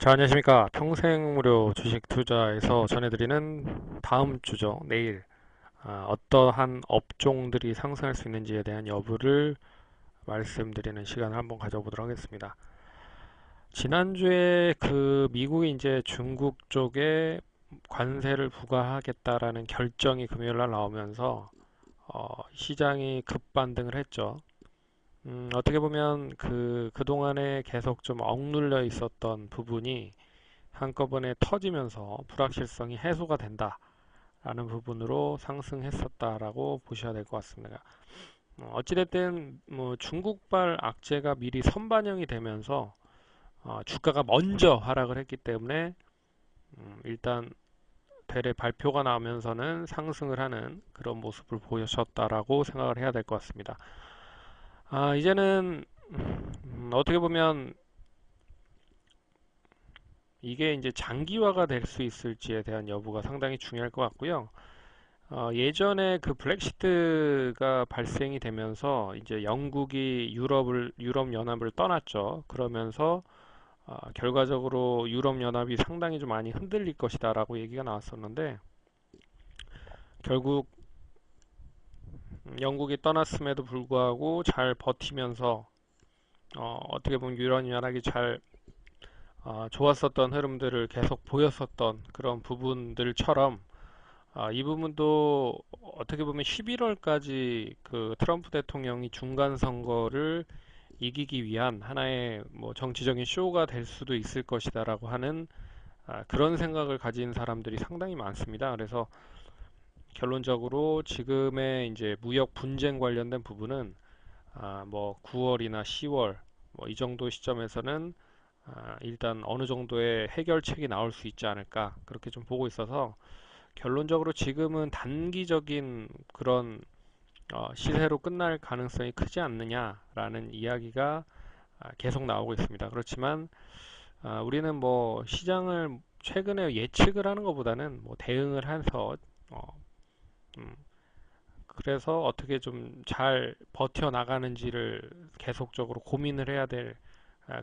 자, 안녕하십니까. 평생무료 주식 투자에서 전해드리는 다음 주죠. 내일 어떠한 업종들이 상승할 수 있는지에 대한 여부를 말씀드리는 시간을 한번 가져보도록 하겠습니다. 지난주에 그 미국이 이제 중국 쪽에 관세를 부과하겠다라는 결정이 금요일 날 나오면서 시장이 급반등을 했죠. 어떻게 보면 그동안에 계속 좀 억눌려 있었던 부분이 한꺼번에 터지면서 불확실성이 해소가 된다라는 부분으로 상승했었다라고 보셔야 될 것 같습니다. 어찌됐든 뭐 중국발 악재가 미리 선반영이 되면서 주가가 먼저 하락을 했기 때문에 일단 대래 발표가 나오면서는 상승을 하는 그런 모습을 보여줬다라고 생각을 해야 될 것 같습니다. 이제는 어떻게 보면 이게 이제 장기화가 될 수 있을지에 대한 여부가 상당히 중요할 것 같고요. 예전에 그 브렉시트가 발생이 되면서 이제 영국이 유럽 연합을 떠났죠. 그러면서 결과적으로 유럽 연합이 상당히 좀 많이 흔들릴 것이다라고 얘기가 나왔었는데 결국 영국이 떠났음에도 불구하고 잘 버티면서 어떻게 보면 유럽 연합이 잘 좋았었던 흐름들을 계속 보였었던 그런 부분들처럼 이 부분도 어떻게 보면 11월까지 그 트럼프 대통령이 중간 선거를 이기기 위한 하나의 뭐 정치적인 쇼가 될 수도 있을 것이다라고 하는 그런 생각을 가진 사람들이 상당히 많습니다. 그래서 결론적으로 지금의 이제 무역 분쟁 관련된 부분은 뭐 9월이나 10월 뭐 이 정도 시점에서는 일단 어느 정도의 해결책이 나올 수 있지 않을까 그렇게 좀 보고 있어서 결론적으로 지금은 단기적인 그런 시세로 끝날 가능성이 크지 않느냐라는 이야기가 계속 나오고 있습니다. 그렇지만 우리는 뭐 시장을 최근에 예측을 하는 것보다는 뭐 대응을 해서 어, 음, 그래서 어떻게 좀 잘 버텨 나가는지를 계속적으로 고민을 해야 될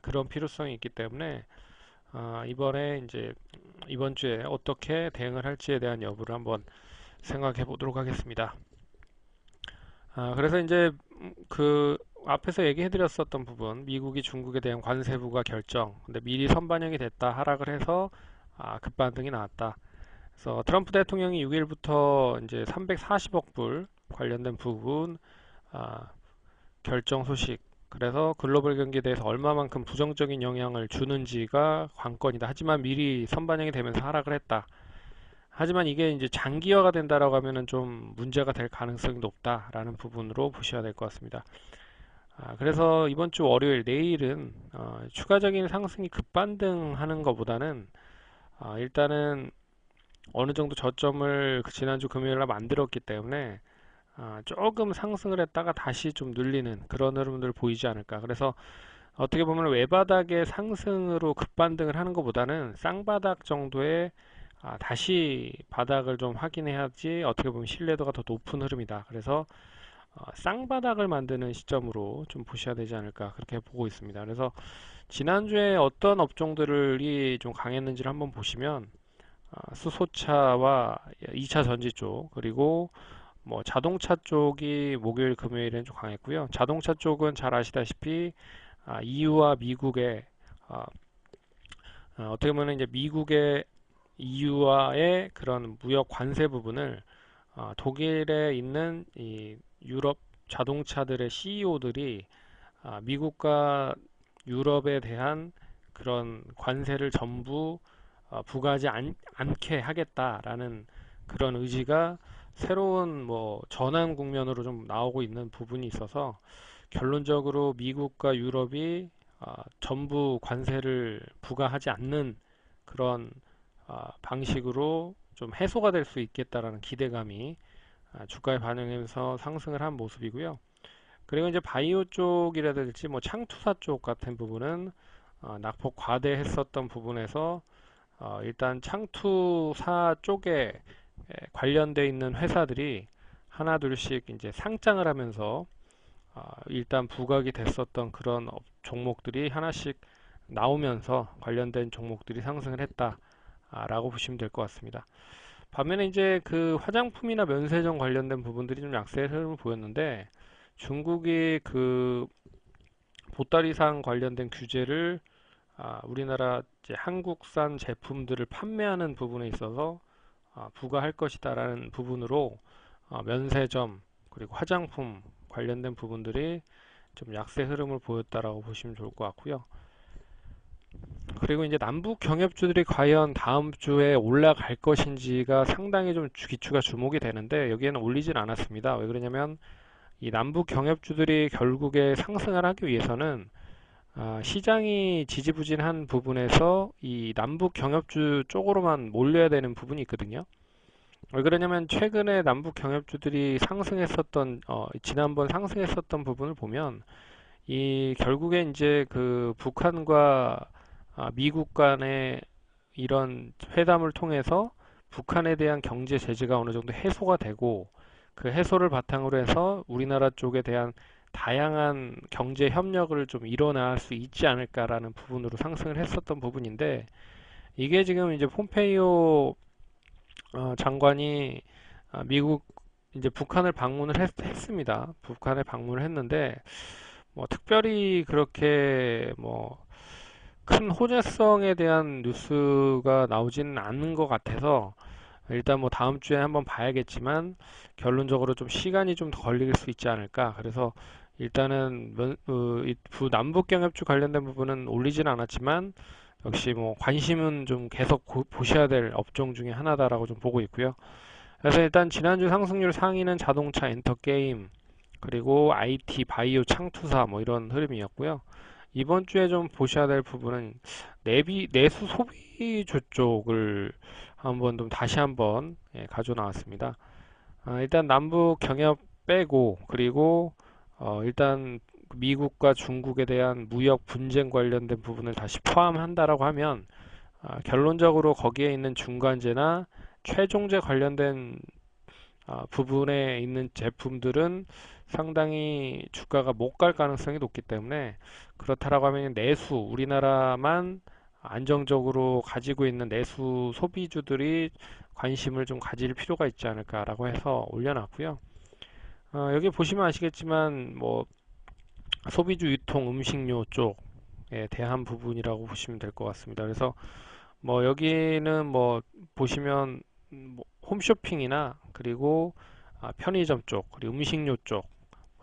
그런 필요성이 있기 때문에 이번 주에 어떻게 대응을 할지에 대한 여부를 한번 생각해 보도록 하겠습니다. 그래서 이제 그 앞에서 얘기해 드렸었던 부분, 미국이 중국에 대한 관세 부과 결정, 근데 미리 선반영이 됐다 하락을 해서 급반등이 나왔다. 그래서 트럼프 대통령이 6일부터 이제 340억 불 관련된 부분 아, 결정 소식. 그래서 글로벌 경기에 대해서 얼마만큼 부정적인 영향을 주는지가 관건이다. 하지만 미리 선반영이 되면서 하락을 했다. 하지만 이게 이제 장기화가 된다라고 하면은 좀 문제가 될 가능성이 높다라는 부분으로 보셔야 될 것 같습니다. 그래서 이번 주 월요일, 내일은 추가적인 상승이 급반등하는 것보다는 일단은 어느 정도 저점을 그 지난주 금요일 날 만들었기 때문에 조금 상승을 했다가 다시 좀 눌리는 그런 흐름들 보이지 않을까. 그래서 어떻게 보면 외바닥의 상승으로 급반등을 하는 것보다는 쌍바닥 정도의 다시 바닥을 좀 확인해야지 어떻게 보면 신뢰도가 더 높은 흐름이다. 그래서 쌍바닥을 만드는 시점으로 좀 보셔야 되지 않을까 그렇게 보고 있습니다. 그래서 지난주에 어떤 업종들이 좀 강했는지를 한번 보시면 수소차와 2차 전지 쪽 그리고 뭐 자동차 쪽이 목요일 금요일엔 좀 강했고요. 자동차 쪽은 잘 아시다시피 EU와 미국의 어떻게 보면 이제 미국의 EU와의 그런 무역 관세 부분을 독일에 있는 이 유럽 자동차들의 CEO들이 미국과 유럽에 대한 그런 관세를 전부 부과하지 않게 하겠다라는 그런 의지가 새로운 뭐 전환 국면으로 좀 나오고 있는 부분이 있어서 결론적으로 미국과 유럽이 전부 관세를 부과하지 않는 그런 방식으로 좀 해소가 될 수 있겠다라는 기대감이 주가에 반영해서 상승을 한 모습이고요. 그리고 이제 바이오 쪽이라든지 뭐 창투사 쪽 같은 부분은 낙폭 과대했었던 부분에서 일단 창투사 쪽에 관련돼 있는 회사들이 하나 둘씩 이제 상장을 하면서 일단 부각이 됐었던 그런 종목들이 하나씩 나오면서 관련된 종목들이 상승을 했다라고 보시면 될 것 같습니다. 반면에 이제 그 화장품이나 면세점 관련된 부분들이 좀 약세의 흐름을 보였는데 중국이 그 보따리상 관련된 규제를 우리나라 이제 한국산 제품들을 판매하는 부분에 있어서 부과할 것이다라는 부분으로 면세점 그리고 화장품 관련된 부분들이 좀 약세 흐름을 보였다라고 보시면 좋을 것 같고요. 그리고 이제 남북 경협주들이 과연 다음 주에 올라갈 것인지가 상당히 좀 기추가 주목이 되는데 여기에는 올리진 않았습니다. 왜 그러냐면 이 남북 경협주들이 결국에 상승을 하기 위해서는 시장이 지지부진한 부분에서 이 남북 경협주 쪽으로만 몰려야 되는 부분이 있거든요. 왜 그러냐면 최근에 남북 경협주들이 상승했었던 지난번 상승했었던 부분을 보면 이 결국에 이제 그 북한과 미국 간의 이런 회담을 통해서 북한에 대한 경제 제재가 어느 정도 해소가 되고 그 해소를 바탕으로 해서 우리나라 쪽에 대한 다양한 경제 협력을 좀 일어날 수 있지 않을까라는 부분으로 상승을 했었던 부분인데 이게 지금 이제 폼페이오 장관이 미국 이제 북한을 방문을 했습니다. 북한에 방문을 했는데 뭐 특별히 그렇게 뭐 큰 호재성에 대한 뉴스가 나오지는 않는 것 같아서 일단 뭐 다음 주에 한번 봐야겠지만 결론적으로 좀 시간이 좀 더 걸릴 수 있지 않을까. 그래서 일단은 이 남북 경협주 관련된 부분은 올리지는 않았지만 역시 뭐 관심은 좀 계속 보셔야 될 업종 중에 하나다라고 좀 보고 있고요. 그래서 일단 지난주 상승률 상위는 자동차, 엔터게임, 그리고 IT, 바이오, 창투사 뭐 이런 흐름이었고요. 이번 주에 좀 보셔야 될 부분은 내수 소비주 쪽을 한번 좀 다시 한번 가져 나왔습니다. 일단 남북 경협 빼고 그리고 일단 미국과 중국에 대한 무역 분쟁 관련된 부분을 다시 포함한다라고 하면 결론적으로 거기에 있는 중간재나 최종재 관련된 부분에 있는 제품들은 상당히 주가가 못 갈 가능성이 높기 때문에 그렇다라고 하면 내수 우리나라만 안정적으로 가지고 있는 내수 소비주들이 관심을 좀 가질 필요가 있지 않을까라고 해서 올려놨고요. 여기 보시면 아시겠지만 뭐 소비주 유통 음식료 쪽에 대한 부분이라고 보시면 될 것 같습니다. 그래서 뭐 여기는 뭐 보시면 뭐 홈쇼핑이나 그리고 편의점 쪽 그리고 음식료 쪽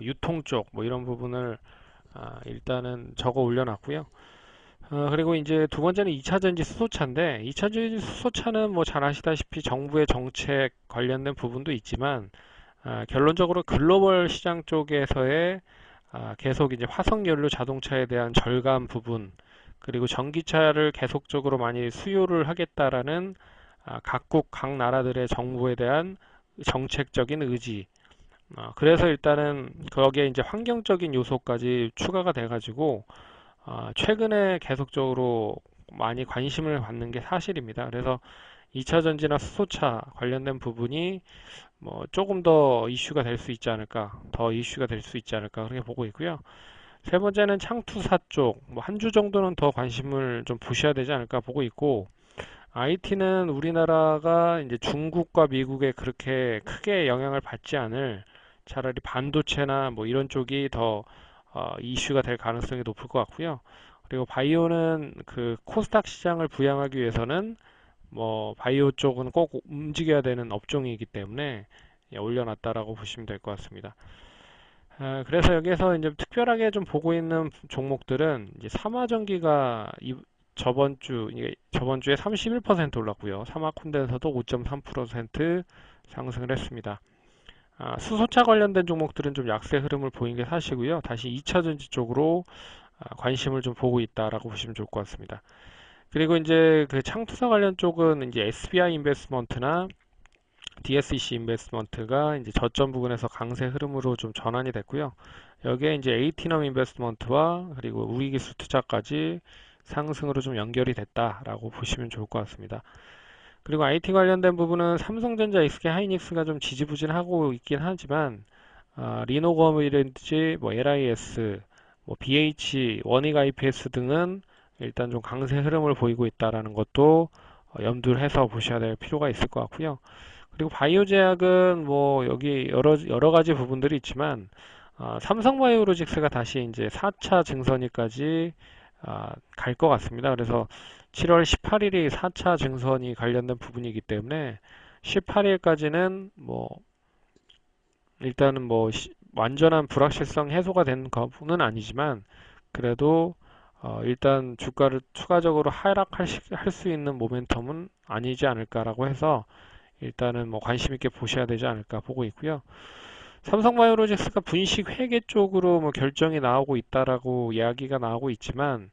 유통 쪽 뭐 이런 부분을 일단은 적어 올려놨고요. 그리고 이제 두 번째는 2차전지 수소차인데 2차전지 수소차는 뭐 잘 아시다시피 정부의 정책 관련된 부분도 있지만 결론적으로 글로벌 시장 쪽에서의 계속 이제 화석연료 자동차에 대한 절감 부분 그리고 전기차를 계속적으로 많이 수요를 하겠다라는 각국 각 나라들의 정부에 대한 정책적인 의지 그래서 일단은 거기에 이제 환경적인 요소까지 추가가 돼가지고 최근에 계속적으로 많이 관심을 받는 게 사실입니다. 그래서 2차 전지나 수소차 관련된 부분이 뭐 조금 더 이슈가 될 수 있지 않을까, 더 이슈가 될 수 있지 않을까 그렇게 보고 있고요. 세 번째는 창투사 쪽, 뭐 한 주 정도는 더 관심을 좀 보셔야 되지 않을까 보고 있고, IT는 우리나라가 이제 중국과 미국에 그렇게 크게 영향을 받지 않을 차라리 반도체나 뭐 이런 쪽이 더 이슈가 될 가능성이 높을 것 같고요. 그리고 바이오는 그 코스닥 시장을 부양하기 위해서는 뭐 바이오 쪽은 꼭 움직여야 되는 업종이기 때문에 올려놨다라고 보시면 될 것 같습니다. 그래서 여기에서 이제 특별하게 좀 보고 있는 종목들은 이제 삼화전기가 저번 주에 31% 올랐고요. 삼화콘덴서도 5.3% 상승을 했습니다. 수소차 관련된 종목들은 좀 약세 흐름을 보인 게 사실이고요. 다시 2차전지 쪽으로 관심을 좀 보고 있다라고 보시면 좋을 것 같습니다. 그리고 이제 그 창투사 관련 쪽은 이제 SBI 인베스트먼트나 DSC 인베스트먼트가 이제 저점 부근에서 강세 흐름으로 좀 전환이 됐고요. 여기에 이제 에이티넘 인베스트먼트와 그리고 우리기술투자까지 상승으로 좀 연결이 됐다라고 보시면 좋을 것 같습니다. 그리고 IT 관련된 부분은 삼성전자, SK 하이닉스가 좀 지지부진하고 있긴 하지만 리노건이라든지 뭐 LIS, 뭐 BH, 원익 IPS 등은 일단 좀 강세 흐름을 보이고 있다라는 것도 염두를 해서 보셔야 될 필요가 있을 것 같고요. 그리고 바이오 제약은 뭐 여기 여러 가지 부분들이 있지만 삼성바이오로직스가 다시 이제 4차 증선위까지 갈 것 같습니다. 그래서 7월 18일이 4차 증선이 관련된 부분이기 때문에 18일까지는 뭐 일단은 뭐 완전한 불확실성 해소가 된 거는 아니지만 그래도 일단 주가를 추가적으로 하락할 수 있는 모멘텀은 아니지 않을까라고 해서 일단은 뭐 관심 있게 보셔야 되지 않을까 보고 있고요. 삼성바이오로직스가 분식 회계 쪽으로 뭐 결정이 나오고 있다라고 이야기가 나오고 있지만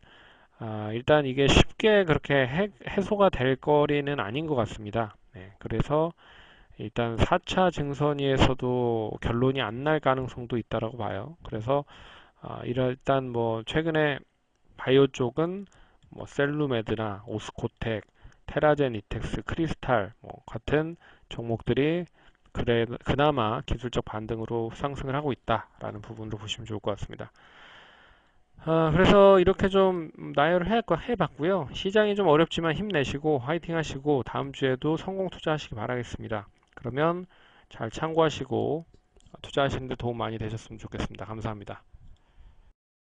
일단 이게 쉽게 그렇게 해소가 될 거리는 아닌 것 같습니다. 네, 그래서 일단 4차 증선위에서도 결론이 안 날 가능성도 있다라고 봐요. 그래서 일단 뭐 최근에 바이오 쪽은 뭐 셀루메드나 오스코텍, 테라젠 이텍스, 크리스탈 뭐 같은 종목들이 그나마 기술적 반등으로 상승을 하고 있다라는 부분으로 보시면 좋을 것 같습니다. 그래서 이렇게 좀 나열을 해봤고요. 시장이 좀 어렵지만 힘내시고 화이팅 하시고 다음 주에도 성공 투자하시기 바라겠습니다. 그러면 잘 참고하시고 투자하시는 데 도움 많이 되셨으면 좋겠습니다. 감사합니다.